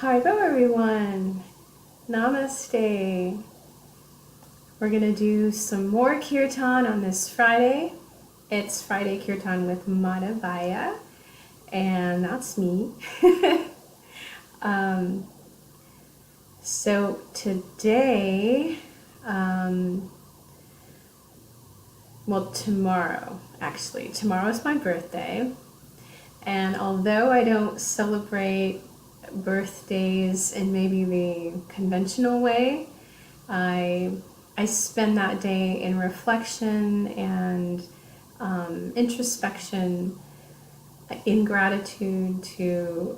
Hello everyone, Namaste. We're going to do some more Kirtan on this Friday. It's Friday Kirtan with Madhavaya, and that's me. So today, tomorrow's my birthday, and although I don't celebrate birthdays in maybe the conventional way, I spend that day in reflection and introspection, in gratitude to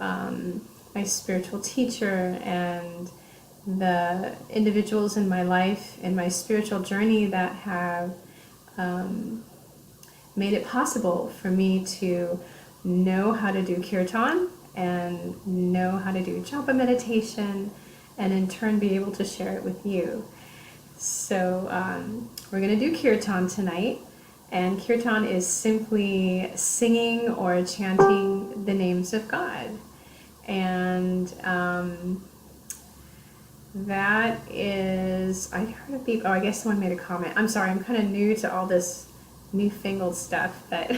my spiritual teacher and the individuals in my life, in my spiritual journey, that have made it possible for me to know how to do Kirtan and know how to do japa meditation, and in turn be able to share it with you. So we're going to do Kirtan tonight, and Kirtan is simply singing or chanting the names of God. And that is, I heard a beep. Oh, I guess someone made a comment. I'm sorry, I'm kind of new to all this newfangled stuff, but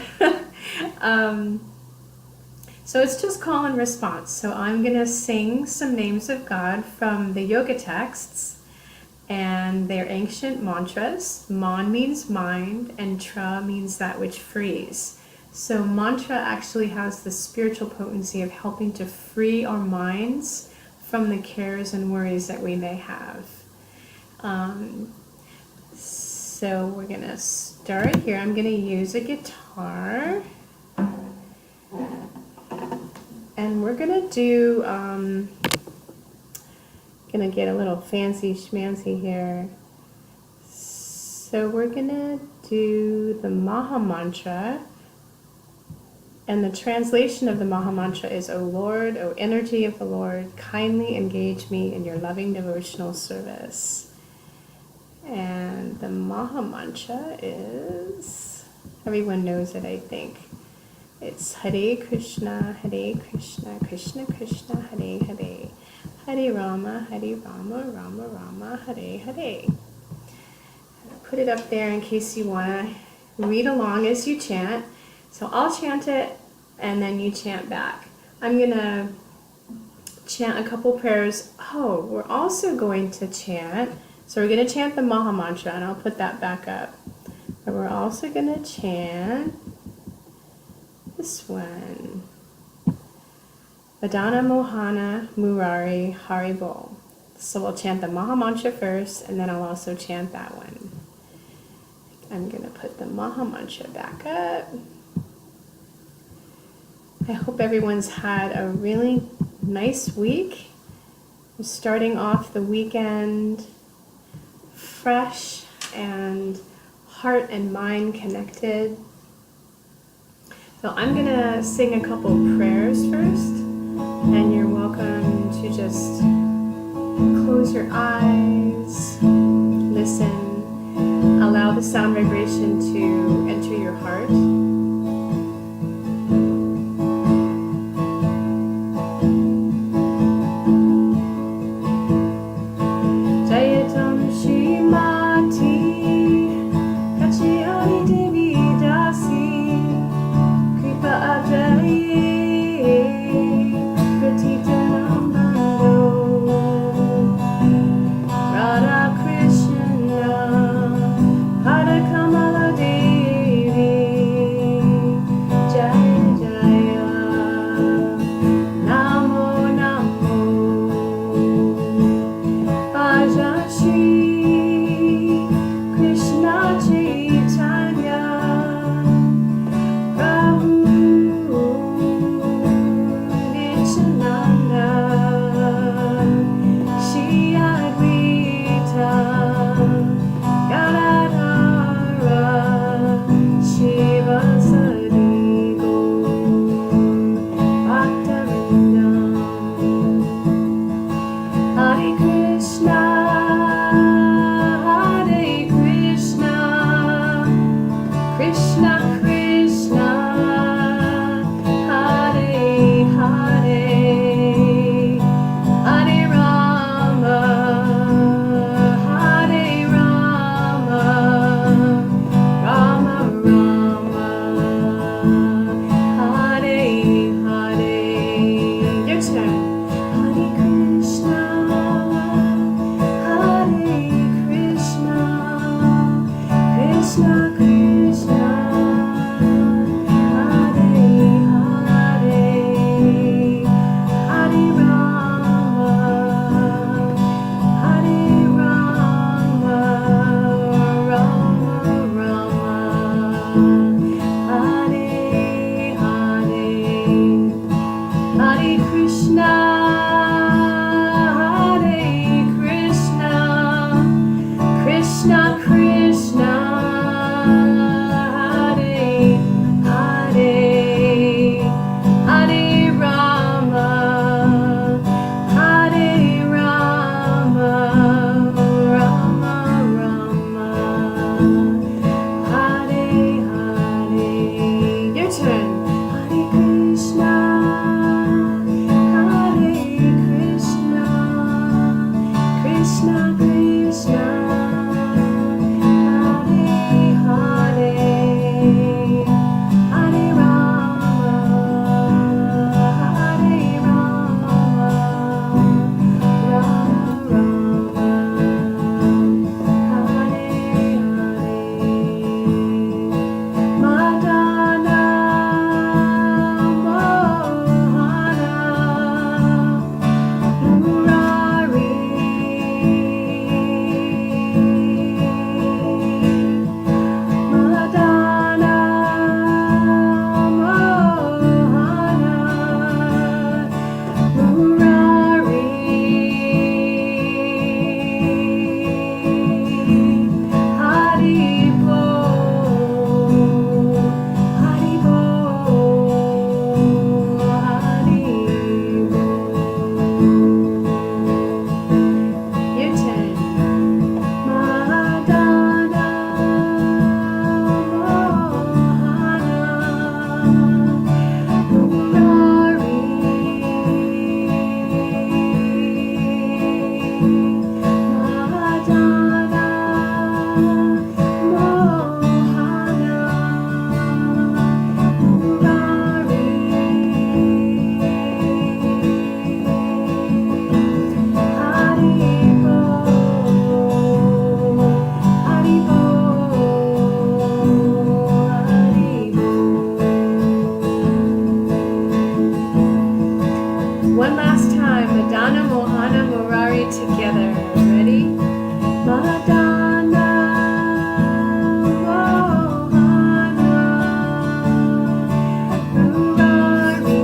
so it's just call and response. So I'm going to sing some names of God from the yoga texts, and they're ancient mantras. Man means mind, and tra means that which frees. So mantra actually has the spiritual potency of helping to free our minds from the cares and worries that we may have. So we're going to start here. I'm going to use a guitar. And we're gonna do, gonna get a little fancy schmancy here. So we're gonna do the Maha Mantra. And the translation of the Maha Mantra is, O Lord, O energy of the Lord, kindly engage me in your loving devotional service. And the Maha Mantra is, everyone knows it, I think. It's Hare Krishna, Krishna Krishna, Hare Hare, Hare Rama, Rama Rama, Hare Hare. I'll put it up there in case you want to read along as you chant. So I'll chant it, and then you chant back. I'm going to chant a couple prayers. Oh, we're also going to chant. So we're going to chant the Maha Mantra, and I'll put that back up. But we're also going to chant this one. Vadana Mohana Murari Haribol. So we'll chant the Maha Mantra first, and then I'll also chant that one. I'm going to put the Maha Mantra back up. I hope everyone's had a really nice week. I'm starting off the weekend fresh and heart and mind connected. So I'm going to sing a couple prayers first, and you're welcome to just close your eyes, listen, allow the sound vibration to enter your heart. Jayatam Shrimati Kachiani Devi Dasi Radha Krishna Hare Kamala One last time, Madana, Mohana, Murari together. Ready? Madana, Mohana, Murari.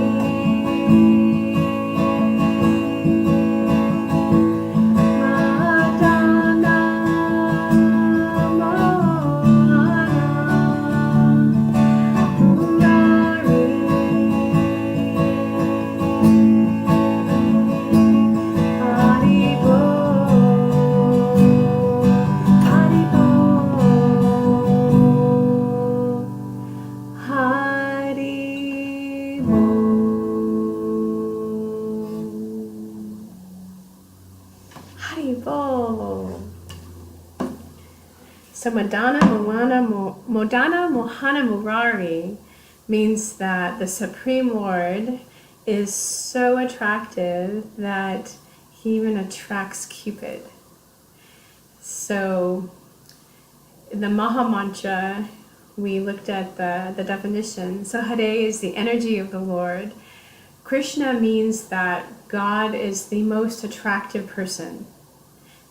Madana, So Modana Mohana Murari means that the Supreme Lord is so attractive that he even attracts Cupid. So the Maha Mantra, we looked at the definition. So Hare is the energy of the Lord. Krishna means that God is the most attractive person.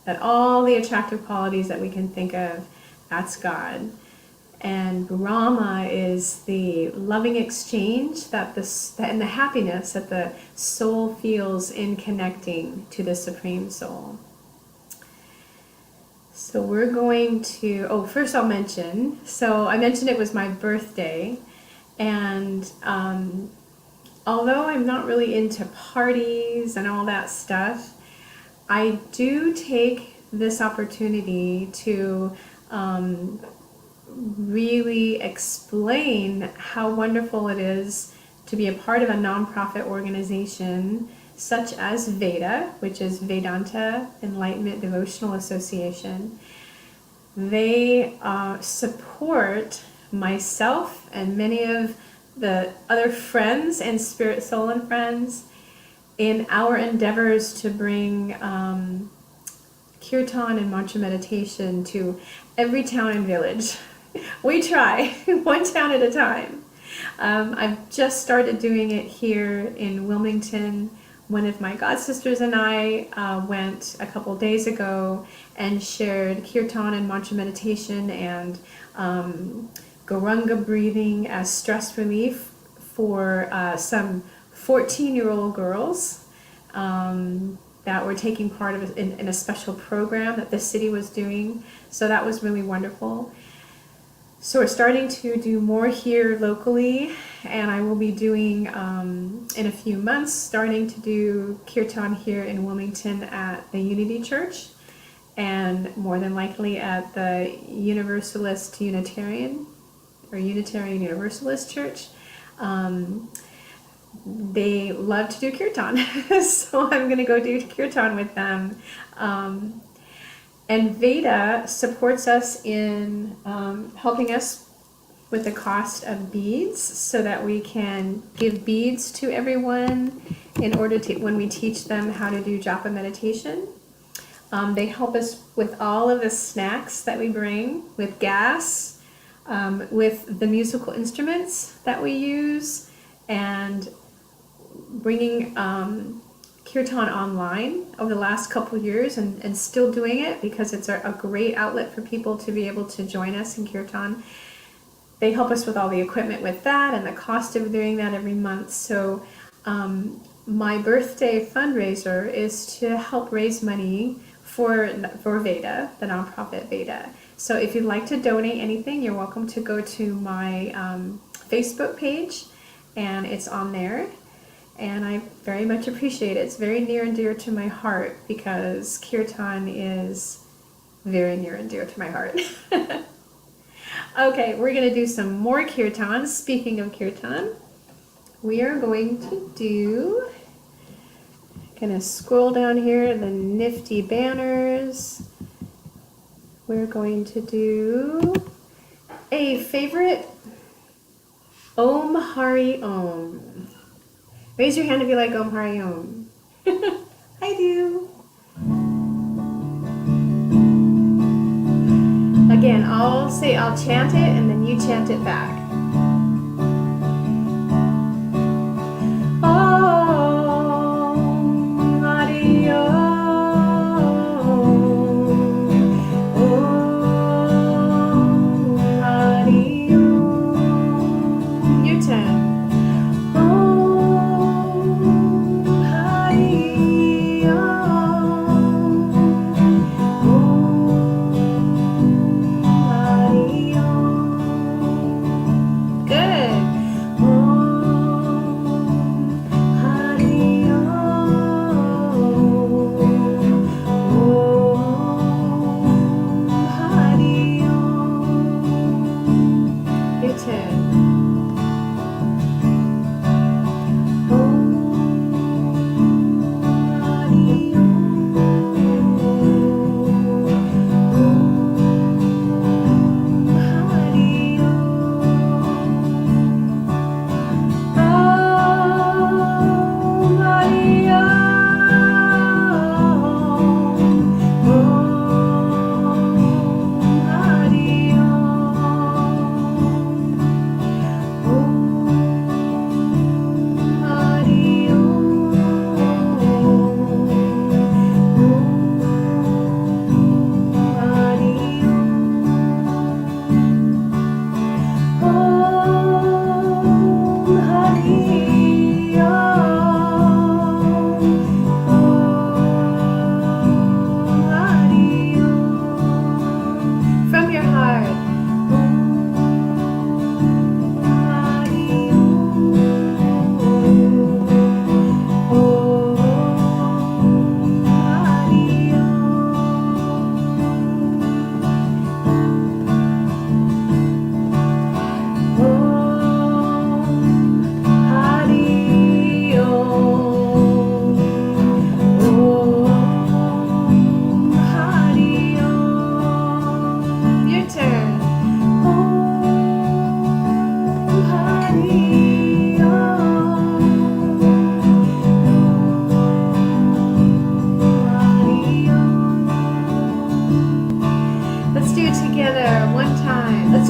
That all the attractive qualities that we can think of, that's God. And Rama is the loving exchange and the happiness that the soul feels in connecting to the Supreme Soul. So we're going to, first I'll mention, so I mentioned it was my birthday, and although I'm not really into parties and all that stuff, I do take this opportunity to really explain how wonderful it is to be a part of a nonprofit organization such as Veda, which is Vedanta Enlightenment Devotional Association. They support myself and many of the other friends and Spirit Soul and friends in our endeavors to bring Kirtan and mantra meditation to every town and village. We try, one town at a time. I've just started doing it here in Wilmington. One of my god sisters and I went a couple days ago and shared Kirtan and mantra meditation and Garanga breathing as stress relief for some 14-year-old girls that were taking part of in a special program that the city was doing. So that was really wonderful. So we're starting to do more here locally, and I will be doing in a few months, starting to do Kirtan here in Wilmington at the Unity Church, and more than likely at the Universalist Unitarian or Unitarian Universalist Church. They love to do Kirtan, so I'm going to go do Kirtan with them. And Veda supports us in helping us with the cost of beads so that we can give beads to everyone in order to, when we teach them how to do japa meditation. They help us with all of the snacks that we bring, with gas, with the musical instruments that we use, and bringing Kirtan online over the last couple years and still doing it because it's a great outlet for people to be able to join us in Kirtan. They help us with all the equipment with that and the cost of doing that every month. So my birthday fundraiser is to help raise money for Veda, the nonprofit Veda. So if you'd like to donate anything, you're welcome to go to my Facebook page, and it's on there. And I very much appreciate it. It's very near and dear to my heart because Kirtan is very near and dear to my heart. Okay, we're going to do some more Kirtan. Speaking of Kirtan, we are going to scroll down here, the nifty banners. We're going to do a favorite Om Hari Om. Raise your hand if you like Om Hari Om. I do. Again, I'll chant it and then you chant it back. Om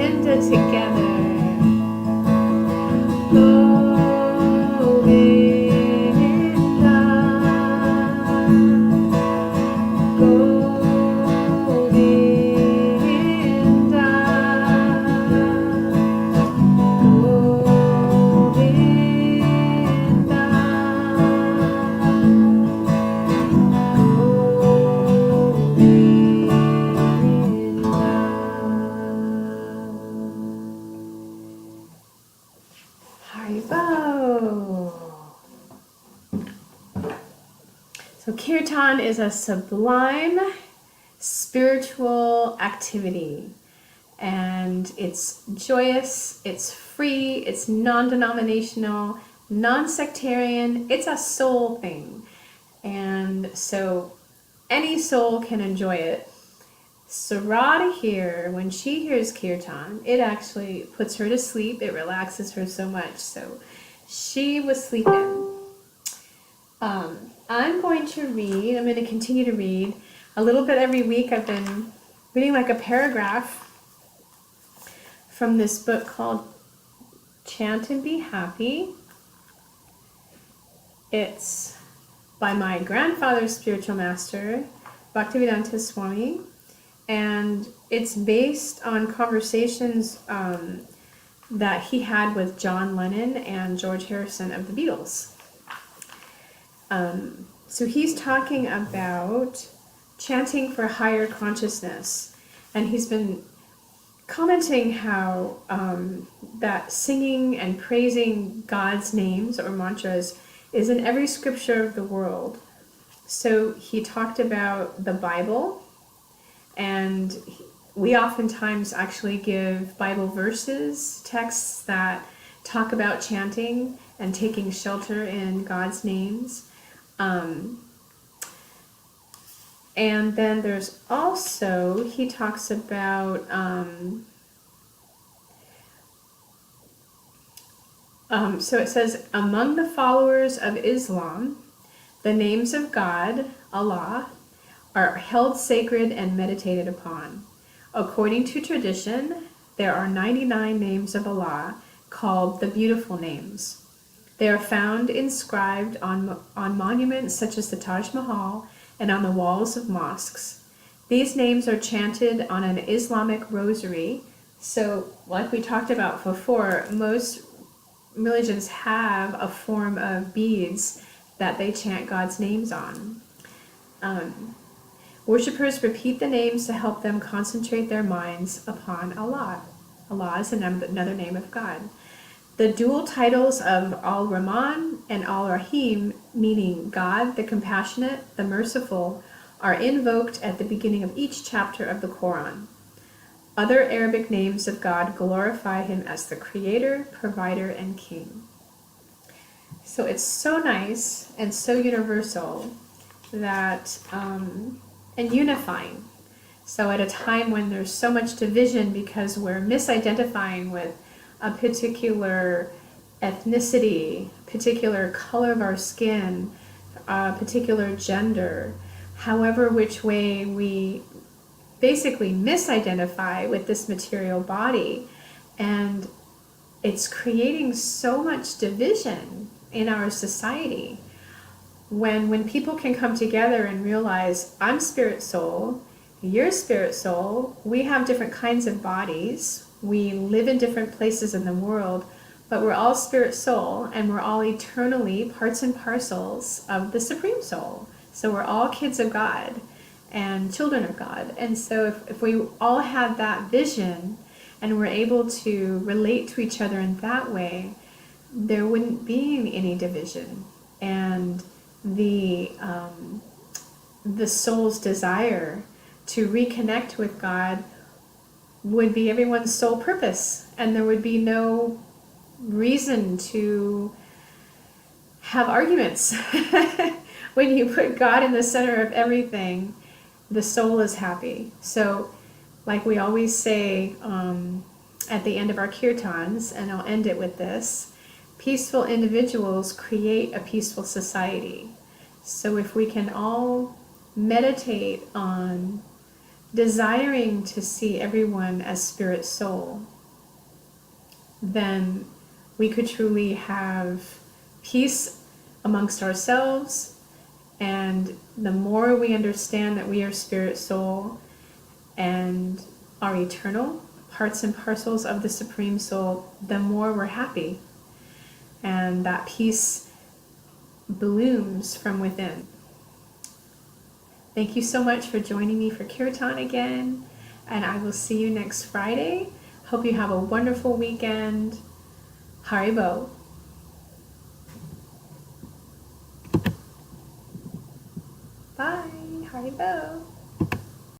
Govinda together. Govinda, Govinda, Haribo. So Kirtan is a sublime spiritual activity, and it's joyous, it's free, it's non-denominational, non-sectarian, it's a soul thing. And so any soul can enjoy it. Sarada here, when she hears Kirtan, it actually puts her to sleep. It relaxes her so much. So she was sleeping. I'm going to continue to read a little bit every week. I've been reading like a paragraph from this book called Chant and Be Happy. It's by my grandfather's spiritual master, Bhaktivedanta Swami, and it's based on conversations that he had with John Lennon and George Harrison of the Beatles. So he's talking about chanting for higher consciousness, and he's been commenting how that singing and praising God's names or mantras is in every scripture of the world. So he talked about the Bible, and we oftentimes actually give Bible verses, texts that talk about chanting and taking shelter in God's names. And then there's also, he talks about so it says, among the followers of Islam, the names of God, Allah, are held sacred and meditated upon. According to tradition, there are 99 names of Allah called the beautiful names. They are found inscribed on monuments such as the Taj Mahal and on the walls of mosques. These names are chanted on an Islamic rosary. So, like we talked about before, most religions have a form of beads that they chant God's names on. Worshippers repeat the names to help them concentrate their minds upon Allah. Allah is another name of God. The dual titles of Al-Rahman and Al-Rahim, meaning God, the compassionate, the merciful, are invoked at the beginning of each chapter of the Quran. Other Arabic names of God glorify him as the creator, provider, and king. So it's so nice and so universal that, and unifying. So at a time when there's so much division because we're misidentifying with a particular ethnicity, particular color of our skin, a particular gender, however which way we basically misidentify with this material body, and it's creating so much division in our society. When people can come together and realize, I'm spirit soul, you're spirit soul, we have different kinds of bodies, we live in different places in the world, but we're all spirit soul, and we're all eternally parts and parcels of the Supreme Soul. So we're all kids of God and children of God. And so if we all had that vision and we're able to relate to each other in that way, there wouldn't be any division. And the soul's desire to reconnect with God would be everyone's sole purpose, and there would be no reason to have arguments. When you put God in the center of everything, the soul is happy. So, like we always say at the end of our kirtans, and I'll end it with this, peaceful individuals create a peaceful society. So if we can all meditate on desiring to see everyone as spirit soul, then we could truly have peace amongst ourselves. And the more we understand that we are spirit soul and are eternal, parts and parcels of the Supreme Soul, the more we're happy. And that peace blooms from within. Thank you so much for joining me for Kirtan again, and I will see you next Friday. Hope you have a wonderful weekend. Haribo. Bye. Haribo.